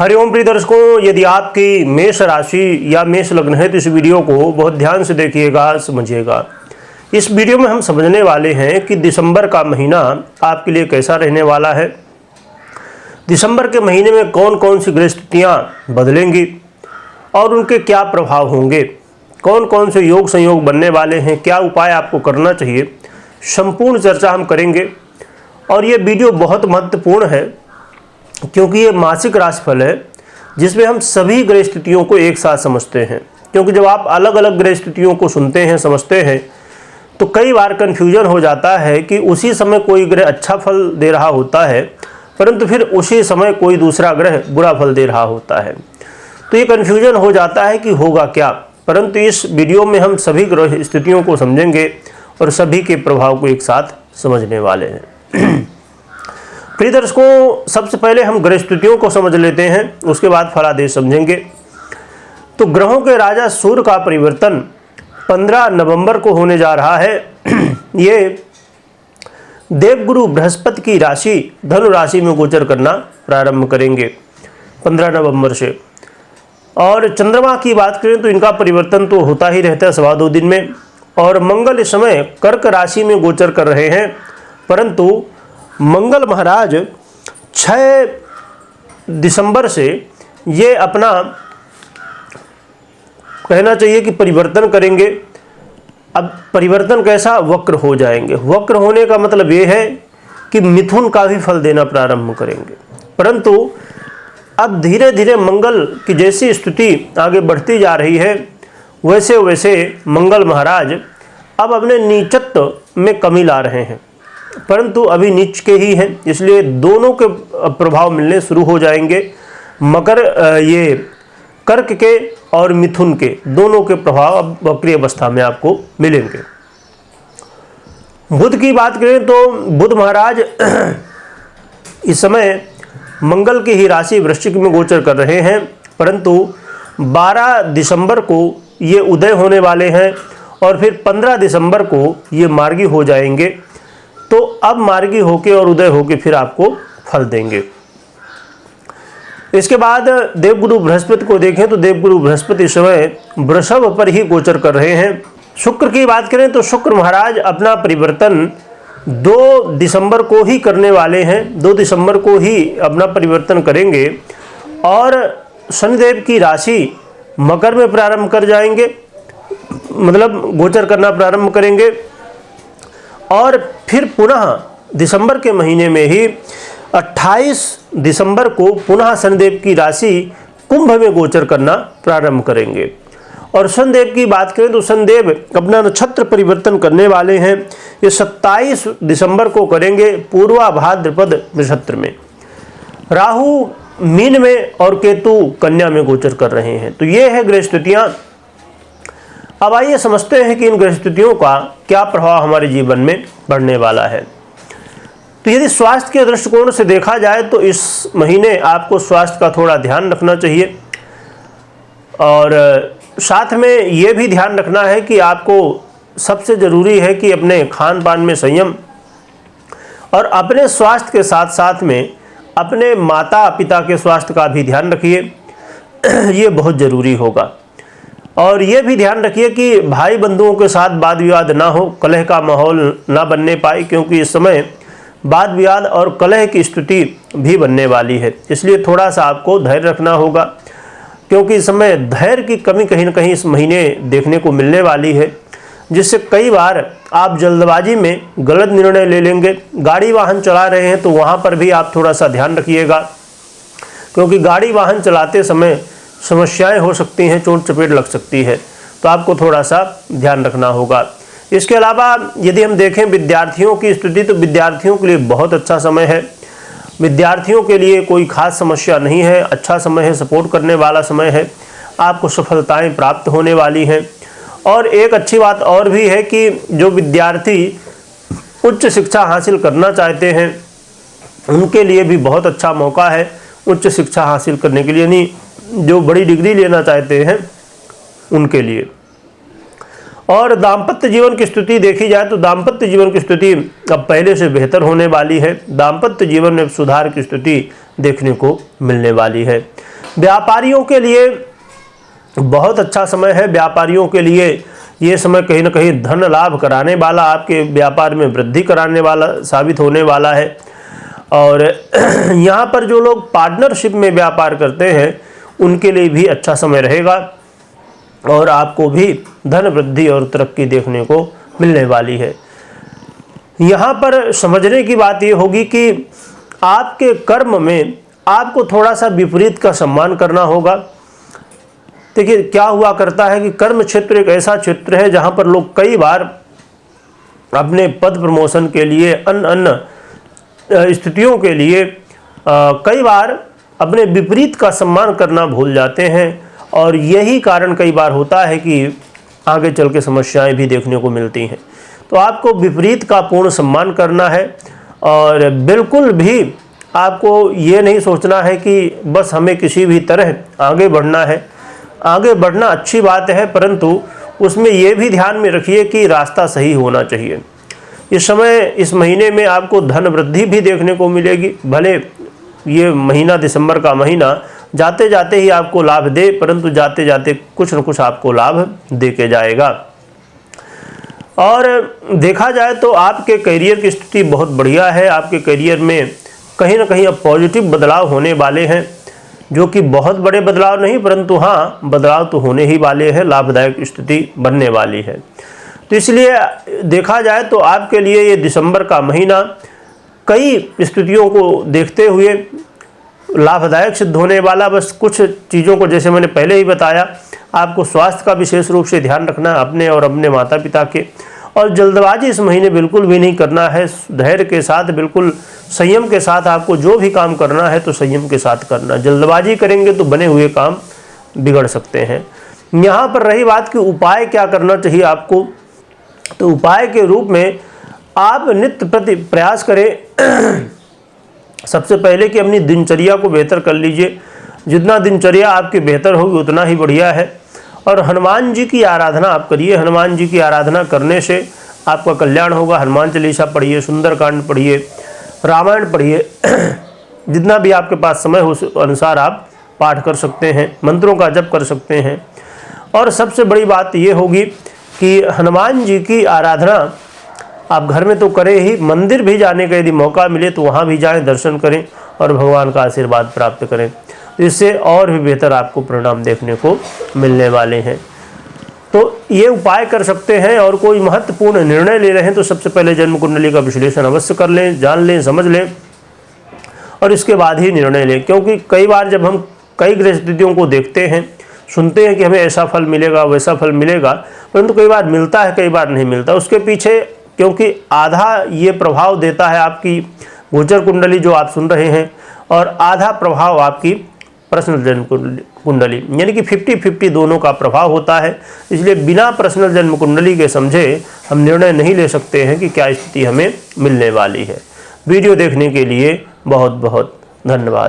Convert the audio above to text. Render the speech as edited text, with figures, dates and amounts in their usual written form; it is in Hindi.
हरिओम प्रिय दर्शकों, यदि आपकी मेष राशि या मेष लग्न है तो इस वीडियो को बहुत ध्यान से देखिएगा, समझिएगा। इस वीडियो में हम समझने वाले हैं कि दिसंबर का महीना आपके लिए कैसा रहने वाला है। दिसंबर के महीने में कौन कौन सी ग्रह स्थितियाँ बदलेंगी और उनके क्या प्रभाव होंगे, कौन कौन से योग संयोग बनने वाले हैं, क्या उपाय आपको करना चाहिए, संपूर्ण चर्चा हम करेंगे। और ये वीडियो बहुत महत्वपूर्ण है क्योंकि ये मासिक राशिफल है जिसमें हम सभी ग्रह स्थितियों को एक साथ समझते हैं। क्योंकि जब आप अलग अलग ग्रह स्थितियों को सुनते हैं, समझते हैं, तो कई बार कन्फ्यूजन हो जाता है कि उसी समय कोई ग्रह अच्छा फल दे रहा होता है परंतु फिर उसी समय कोई दूसरा ग्रह बुरा फल दे रहा होता है। तो ये कन्फ्यूजन हो जाता है कि होगा क्या। परंतु इस वीडियो में हम सभी ग्रह स्थितियों को समझेंगे और सभी के प्रभाव को एक साथ समझने वाले हैं। प्रिय दर्शकों, सबसे पहले हम ग्रह स्थितियों को समझ लेते हैं, उसके बाद फलादेश समझेंगे। तो ग्रहों के राजा सूर्य का परिवर्तन 15 नवंबर को होने जा रहा है। ये देवगुरु बृहस्पति की राशि धनु राशि में गोचर करना प्रारंभ करेंगे 15 नवंबर से। और चंद्रमा की बात करें तो इनका परिवर्तन तो होता ही रहता है 2.25 दिन में। और मंगल इस समय कर्क राशि में गोचर कर रहे हैं, परंतु मंगल महाराज 6 दिसंबर से ये अपना कहना चाहिए कि परिवर्तन करेंगे। अब परिवर्तन कैसा, वक्र हो जाएंगे। वक्र होने का मतलब ये है कि मिथुन का भी फल देना प्रारंभ करेंगे। परंतु अब धीरे धीरे मंगल की जैसी स्थिति आगे बढ़ती जा रही है वैसे वैसे मंगल महाराज अब अपने नीचत्व में कमी ला रहे हैं, परंतु अभी नीच के ही हैं, इसलिए दोनों के प्रभाव मिलने शुरू हो जाएंगे। ये कर्क के और मिथुन के दोनों के प्रभाव अब वक्री अवस्था में आपको मिलेंगे। बुध की बात करें तो बुध महाराज इस समय मंगल की ही राशि वृश्चिक में गोचर कर रहे हैं, परंतु 12 दिसंबर को ये उदय होने वाले हैं और फिर 15 दिसंबर को ये मार्गी हो जाएंगे। तो अब मार्गी होके और उदय होके फिर आपको फल देंगे। इसके बाद देवगुरु बृहस्पति को देखें तो देवगुरु बृहस्पति इस समय वृषभ पर ही गोचर कर रहे हैं। शुक्र की बात करें तो शुक्र महाराज अपना परिवर्तन 2 दिसंबर को ही करने वाले हैं, 2 दिसंबर को ही अपना परिवर्तन करेंगे और शनिदेव की राशि मकर में प्रारंभ कर जाएंगे, मतलब गोचर करना प्रारंभ करेंगे। और फिर पुनः दिसंबर के महीने में ही 28 दिसंबर को पुनः शनिदेव की राशि कुंभ में गोचर करना प्रारंभ करेंगे। और शनिदेव की बात करें तो शनिदेव अपना नक्षत्र परिवर्तन करने वाले हैं। ये 27 दिसंबर को करेंगे पूर्वा भाद्रपद नक्षत्र में। राहु मीन में और केतु कन्या में गोचर कर रहे हैं। तो ये है ग्रह स्थितियाँ। अब आइए समझते हैं कि इन ग्रह स्थितियों का क्या प्रभाव हमारे जीवन में पड़ने वाला है। तो यदि स्वास्थ्य के दृष्टिकोण से देखा जाए तो इस महीने आपको स्वास्थ्य का थोड़ा ध्यान रखना चाहिए और साथ में ये भी ध्यान रखना है कि आपको सबसे ज़रूरी है कि अपने खान पान में संयम और अपने स्वास्थ्य के साथ साथ में अपने माता पिता के स्वास्थ्य का भी ध्यान रखिए। ये बहुत ज़रूरी होगा। और ये भी ध्यान रखिए कि भाई बंधुओं के साथ वाद विवाद ना हो, कलह का माहौल ना बनने पाए, क्योंकि इस समय वाद विवाद और कलह की स्थिति भी बनने वाली है। इसलिए थोड़ा सा आपको धैर्य रखना होगा, क्योंकि इस समय धैर्य की कमी कहीं ना कहीं इस महीने देखने को मिलने वाली है, जिससे कई बार आप जल्दबाजी में गलत निर्णय ले लेंगे। गाड़ी वाहन चला रहे हैं तो वहाँ पर भी आप थोड़ा सा ध्यान रखिएगा, क्योंकि गाड़ी वाहन चलाते समय समस्याएं हो सकती हैं, चोट चपेट लग सकती है, तो आपको थोड़ा सा ध्यान रखना होगा। इसके अलावा यदि हम देखें विद्यार्थियों की स्थिति तो विद्यार्थियों के लिए बहुत अच्छा समय है। विद्यार्थियों के लिए कोई खास समस्या नहीं है, अच्छा समय है, सपोर्ट करने वाला समय है, आपको सफलताएं प्राप्त होने वाली हैं। और एक अच्छी बात और भी है कि जो विद्यार्थी उच्च शिक्षा हासिल करना चाहते हैं उनके लिए भी बहुत अच्छा मौका है उच्च शिक्षा हासिल करने के लिए, यानी जो बड़ी डिग्री लेना चाहते हैं उनके लिए। और दाम्पत्य जीवन की स्थिति देखी जाए तो दाम्पत्य जीवन की स्थिति अब पहले से बेहतर होने वाली है। दाम्पत्य जीवन में सुधार की स्थिति देखने को मिलने वाली है। व्यापारियों के लिए बहुत अच्छा समय है। व्यापारियों के लिए ये समय कहीं ना कहीं धन लाभ कराने वाला, आपके व्यापार में वृद्धि कराने वाला साबित होने वाला है। और यहाँ पर जो लोग पार्टनरशिप में व्यापार करते हैं उनके लिए भी अच्छा समय रहेगा और आपको भी धन वृद्धि और तरक्की देखने को मिलने वाली है। यहाँ पर समझने की बात ये होगी कि आपके कर्म में आपको थोड़ा सा विपरीत का सम्मान करना होगा। देखिए क्या हुआ करता है कि कर्म क्षेत्र एक ऐसा क्षेत्र है जहाँ पर लोग कई बार अपने पद प्रमोशन के लिए, अन्य स्थितियों के लिए कई बार अपने विपरीत का सम्मान करना भूल जाते हैं और यही कारण कई बार होता है कि आगे चल के समस्याएं भी देखने को मिलती हैं। तो आपको विपरीत का पूर्ण सम्मान करना है और बिल्कुल भी आपको ये नहीं सोचना है कि बस हमें किसी भी तरह आगे बढ़ना है। आगे बढ़ना अच्छी बात है, परंतु उसमें ये भी ध्यान में रखिए कि रास्ता सही होना चाहिए। इस समय, इस महीने में आपको धन वृद्धि भी देखने को मिलेगी। भले ये महीना दिसंबर का महीना जाते जाते ही आपको लाभ दे, परंतु जाते जाते कुछ न कुछ आपको लाभ दे के जाएगा। और देखा जाए तो आपके करियर की स्थिति बहुत बढ़िया है। आपके करियर में कहीं ना कहीं अब पॉजिटिव बदलाव होने वाले हैं, जो कि बहुत बड़े बदलाव नहीं, परंतु हाँ बदलाव तो होने ही वाले हैं। लाभदायक स्थिति बनने वाली है। तो इसलिए देखा जाए तो आपके लिए ये दिसंबर का महीना कई स्थितियों को देखते हुए लाभदायक सिद्ध होने वाला। बस कुछ चीज़ों को, जैसे मैंने पहले ही बताया, आपको स्वास्थ्य का विशेष रूप से ध्यान रखना है अपने और अपने माता पिता के। और जल्दबाजी इस महीने बिल्कुल भी नहीं करना है। धैर्य के साथ, बिल्कुल संयम के साथ आपको जो भी काम करना है तो संयम के साथ करना। जल्दबाजी करेंगे तो बने हुए काम बिगड़ सकते हैं। यहाँ पर रही बात कि उपाय क्या करना चाहिए आपको, तो उपाय के रूप में आप नित्य प्रति प्रयास करें सबसे पहले कि अपनी दिनचर्या को बेहतर कर लीजिए। जितना दिनचर्या आपकी बेहतर होगी उतना ही बढ़िया है। और हनुमान जी की आराधना आप करिए। हनुमान जी की आराधना करने से आपका कल्याण होगा। हनुमान चालीसा पढ़िए, सुंदरकांड पढ़िए, रामायण पढ़िए। जितना भी आपके पास समय हो उस अनुसार आप पाठ कर सकते हैं, मंत्रों का जप कर सकते हैं। और सबसे बड़ी बात ये होगी कि हनुमान जी की आराधना आप घर में तो करें ही, मंदिर भी जाने का यदि मौका मिले तो वहाँ भी जाएं, दर्शन करें और भगवान का आशीर्वाद प्राप्त करें। इससे और भी बेहतर आपको परिणाम देखने को मिलने वाले हैं। तो ये उपाय कर सकते हैं। और कोई महत्वपूर्ण निर्णय ले रहे हैं तो सबसे पहले जन्म कुंडली का विश्लेषण अवश्य कर लें, जान लें, समझ लें और इसके बाद ही निर्णय लें। क्योंकि कई बार जब हम कई ग्रह स्थितियों को देखते हैं, सुनते हैं कि हमें ऐसा फल मिलेगा, वैसा फल मिलेगा, परंतु कई बार मिलता है, कई बार नहीं मिलता। उसके पीछे क्योंकि आधा ये प्रभाव देता है आपकी गोचर कुंडली जो आप सुन रहे हैं, और आधा प्रभाव आपकी पर्सनल जन्म कुंडली, यानी कि 50-50 दोनों का प्रभाव होता है। इसलिए बिना पर्सनल जन्म कुंडली के समझे हम निर्णय नहीं ले सकते हैं कि क्या स्थिति हमें मिलने वाली है। वीडियो देखने के लिए बहुत बहुत धन्यवाद।